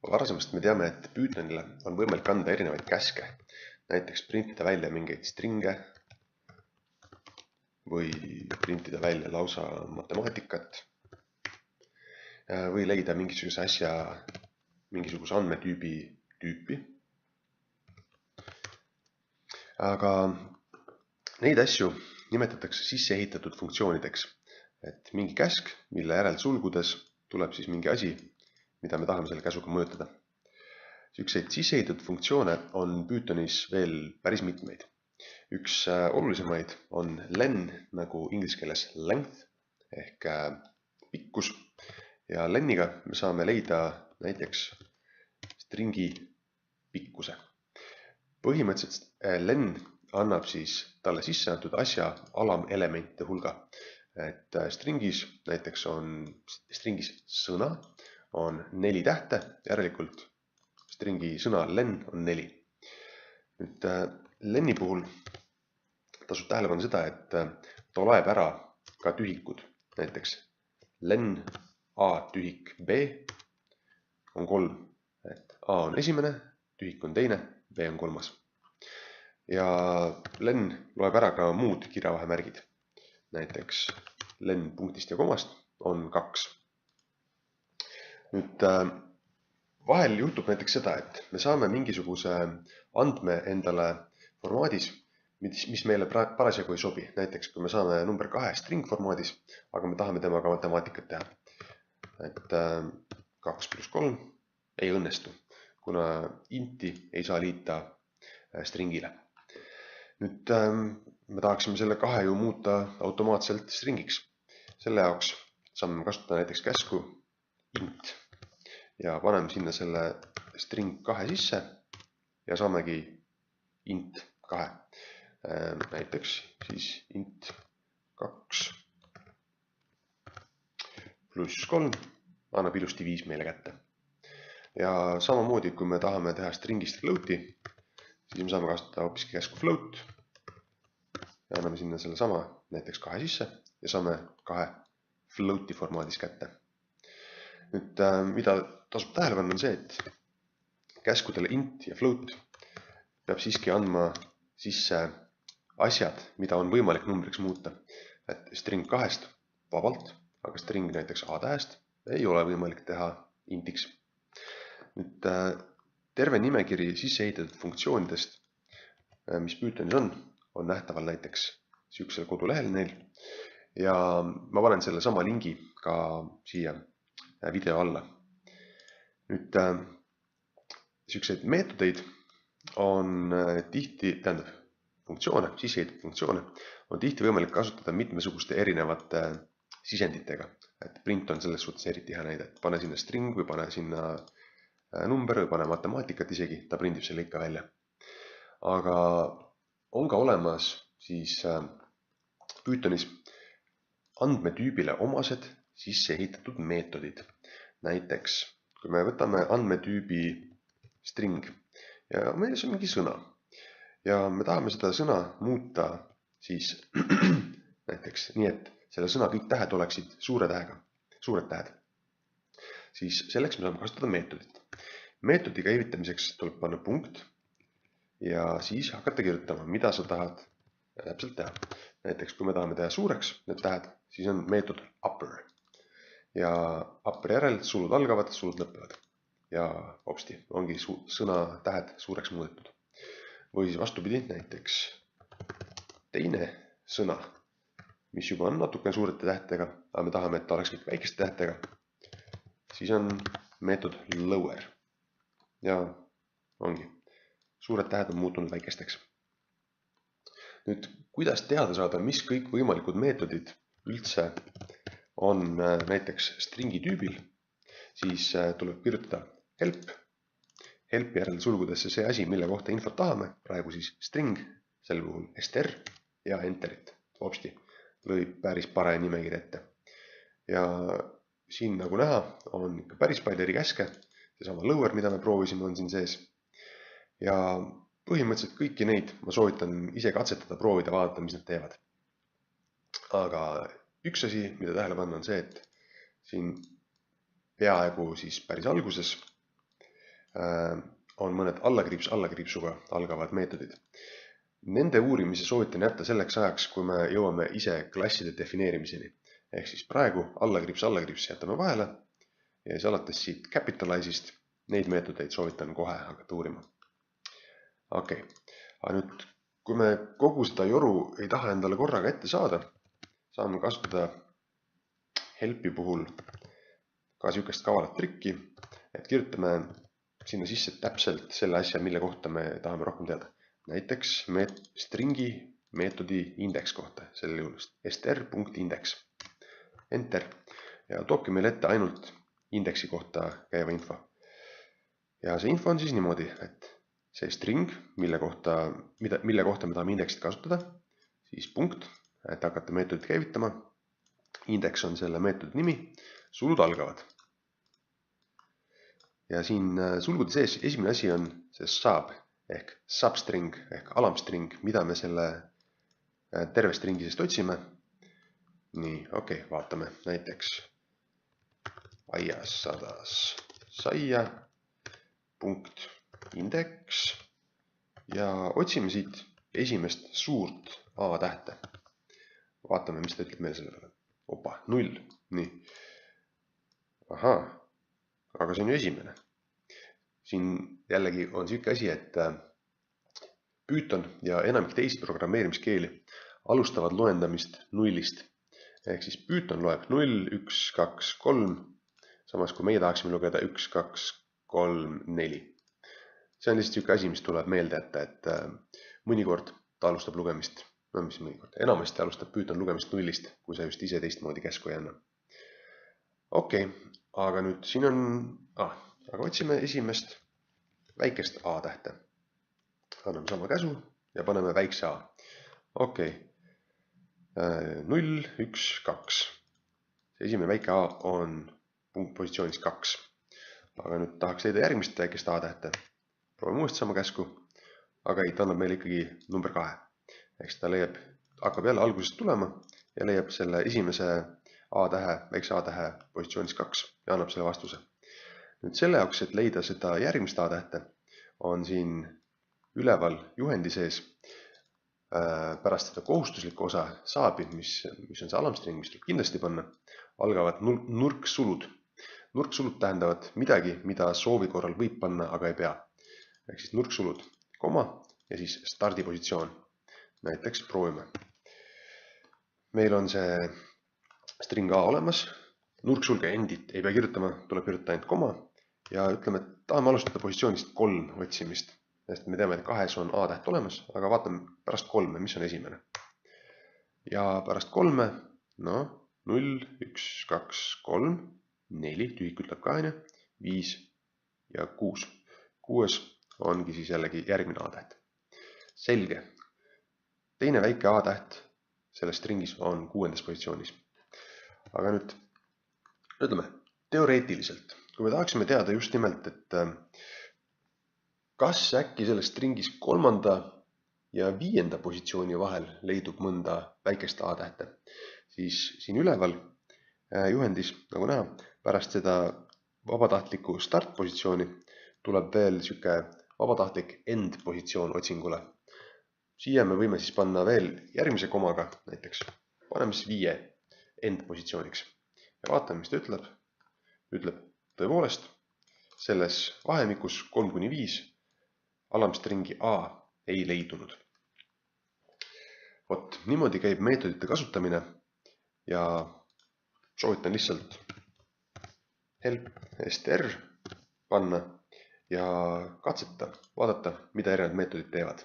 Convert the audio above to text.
Varasemast me teame, et Pythonile on võimalik anda erinevaid käske, näiteks printida välja mingeid stringe või printida välja lausa matemaatikat või leida mingisuguse asja, mingisuguse andmetüübi tüüpi. Aga neid asju nimetatakse sisse ehitatud funktsioonideks, et mingi käsk, mille järel sulgudes tuleb siis mingi asi, mida me tahame selle käsuga mõjutada. Selliseid sisse ehitatud funktsioone on Pythonis veel päris mitmeid. Üks olulisemaid on len, nagu inglise keeles length ehk pikkus, ja lenniga me saame leida näiteks stringi pikkuse. Põhimõtteliselt len annab siis talle sisse antud asja alamelementide hulga. Et stringis näiteks on stringis sõna on 4 tähte, järelikult stringi sõna len on 4. Nüüd lenni puhul tasub tähelepanu seda, et ta loeb ära ka tühikud. Näiteks len a tühik b on 3, et a on esimene, tühik on teine, b on 3. Ja len loeb ära ka muud kirjavahemärgid. Näiteks len punktist ja komast on 2. Nüüd vahel juhtub näiteks seda, et me saame mingisuguse andme endale formaadis, mis meile parasjagu ei sobi. Näiteks kui me saame number 2 string formaadis, aga me tahame temaga matemaatikat teha. Et 2 + 3 ei õnnestu, kuna inti ei saa liita stringile. Nüüd me tahaksime selle 2 ju muuta automaatselt stringiks. Selle jaoks saame kasutada näiteks käsku int ja paneme sinna selle string 2 sisse ja saamegi int 2. Näiteks siis int 2 + 3 annab ilusti 5 meile kätte. Ja samamoodi, kui me tahame teha stringist float'i, siis me saame kasutada hoopiski käsku float ja anname sinna selle sama näiteks 2 sisse ja saame 2 float'i formaadis kätte. Nüüd, mida tasub tähele panna, on see, et käskudele int ja float peab siiski andma sisse asjad, mida on võimalik numbriks muuta. Et string 2 vabalt, aga string näiteks a tähest ei ole võimalik teha intiks. Nüüd, terve nimekiri sisse ehitatud funktsioonidest, mis Pythonis on nähtaval näiteks sihukesel kodulehel neil. Ja ma panen selle sama lingi ka siia video alla. Nüüd, sihukesed meetodeid on tihti, funktsioone, sisse ehitatud funktsioone on tihti võimalik kasutada mitmesuguste erinevate sisenditega. Et print on selles suhtes eriti hea näide, et pane sinna string või pane sinna number või pane matemaatikat isegi, ta prindib selle ikka välja. Aga on ka olemas siis Pythonis andmetüübile omased sisse ehitatud meetodid. Näiteks, kui me võtame andmetüübi string ja meil on mingi sõna ja me tahame seda sõna muuta siis näiteks nii, et selle sõna kõik tähed oleksid suure tähega, suured tähed. Siis selleks me saame kasutada meetodit. Meetodi käivitamiseks tuleb panna punkt ja siis hakata kirjutama, mida sa tahad täpselt teha. Näiteks, kui me tahame teha suureks need tähed, siis on meetod upper. Ja upper järel sulud algavad, sulud lõpevad. Ja hopsti, ongi sõna tähed suureks muudetud. Või siis vastupidi, näiteks teine sõna, mis juba on natuke suurete tähtedega, aga me tahame, et ta oleks kõik väikeste tähtedega, siis on meetod lower. Ja ongi, suured tähed on muutunud väikesteks. Nüüd, kuidas teada saada, mis kõik võimalikud meetodid üldse on näiteks stringi tüübil, siis tuleb kirjutada help. Helpi järel sulgudesse see asi, mille kohta infot tahame, praegu siis string, sel puhul str ja enterit. Hopsti, lõi päris pare nimekiri ette. Ja siin nagu näha on ikka päris palju eri käske. Seesama lower, mida me proovisime, on siin sees. Ja põhimõtteliselt kõiki neid ma soovitan ise katsetada, proovida, vaadata, mis nad teevad. Aga üks asi, mida tähele panna, on see, et siin peaaegu siis päris alguses on mõned allakriipsuga algavad meetodid. Nende uurimise soovitan jätta selleks ajaks, kui me jõuame ise klasside defineerimiseni. Ehk siis praegu allakriips jätame vahele ja siis alates siit capitalize'ist neid meetodeid soovitan kohe hakata uurima. Okei, aga nüüd kui me kogu seda joru ei taha endale korraga ette saada, saame kasutada helpi puhul ka niisugust kavalat trikki, et kirjutame sinna sisse täpselt selle asja, mille kohta me tahame rohkem teada. Näiteks stringi meetodi indeks kohta, selle juhul str.index. Enter. Ja toobki meil ette ainult indeksi kohta käiva info. Ja see info on siis niimoodi, et see string, mille kohta me tahame indeksit kasutada, siis punkt, et hakata meetodit käivitama. Indeks on selle meetodi nimi, sulud algavad. Ja siin sulgude sees esimene asi on see sub ehk substring ehk alamstring, mida me selle terve stringi seest otsime. Nii, okei, vaatame näiteks aias sadas saia punkt indeks ja otsime siit esimest suurt A tähte. Vaatame, mis ta ütleb meile selle peale. Opa, 0. Nii. Ahaa, aga see on ju esimene. Siin jällegi on niisugune asi, et Python ja enamik teisi programmeerimiskeeli alustavad loendamist nullist. Ehk siis Python loeb 0, 1, 2, 3, samas kui meie tahaksime lugeda 1, 2, 3, 4. See on lihtsalt niisugune asi, mis tuleb meelde jätta, et mõnikord ta alustab lugemist, enamasti alustab Python lugemist nullist, kui sa just ise teistmoodi käsku ei anna. Okei, aga nüüd siin on aga otsime esimest väikest A tähte. Anname sama käsu ja paneme väikse A. Okei, 0, 1, 2. Esimene väike A on postsioonis 2. Aga nüüd tahaks leida järgmist väikest A tähte. Proovime uuesti sama käsku, aga ta annab meile ikkagi number 2. Eks ta hakkab jälle algusest tulema ja leiab selle esimese väikse A tähe positsioonis 2 ja annab selle vastuse. Nüüd selle jaoks, et leida seda järgmist A tähte, on siin üleval juhendi sees pärast seda kohustuslikku osa saabi, mis on see alamstring, mis tuleb kindlasti panna, algavad nurksulud. Nurksulud tähendavad midagi, mida soovi korral võib panna, aga ei pea. Ehk siis nurksulud, koma ja siis stardipositsioon. Näiteks proovime. Meil on see string A olemas, nurksulge endit ei pea kirjutama, tuleb kirjutada ainult koma ja ütleme, et tahame alustada positsioonist 3 otsimist. Sest me teame, et 2 on A täht olemas, aga vaatame pärast 3, mis on esimene. Ja pärast 3, 0, 1, 2, 3, 4, tühik ütleb 2, 5 ja 6. 6 ongi siis jällegi järgmine A täht. Selge. Teine väike A täht selles stringis on 6. positsioonis. Aga nüüd, ütleme, teoreetiliselt, kui me tahaksime teada just nimelt, et kas äkki selles stringis 3. ja 5. positsiooni vahel leidub mõnda väikest A tähte, siis siin üleval juhendis, nagu näha, pärast seda vabatahtlikku start-positsiooni tuleb veel niisugune vabatahtlik end-positsioon otsingule. Siia me võime siis panna veel järgmise komaga, näiteks paneme siis 5 end-positsiooniks ja vaatame, mis ta ütleb. Ütleb tõepoolest, selles vahemikus 3–5 alamstringi A ei leidunud. Vot, niimoodi käib meetodite kasutamine ja soovitan lihtsalt help str panna ja katseta, vaadata, mida erinevad meetodid teevad.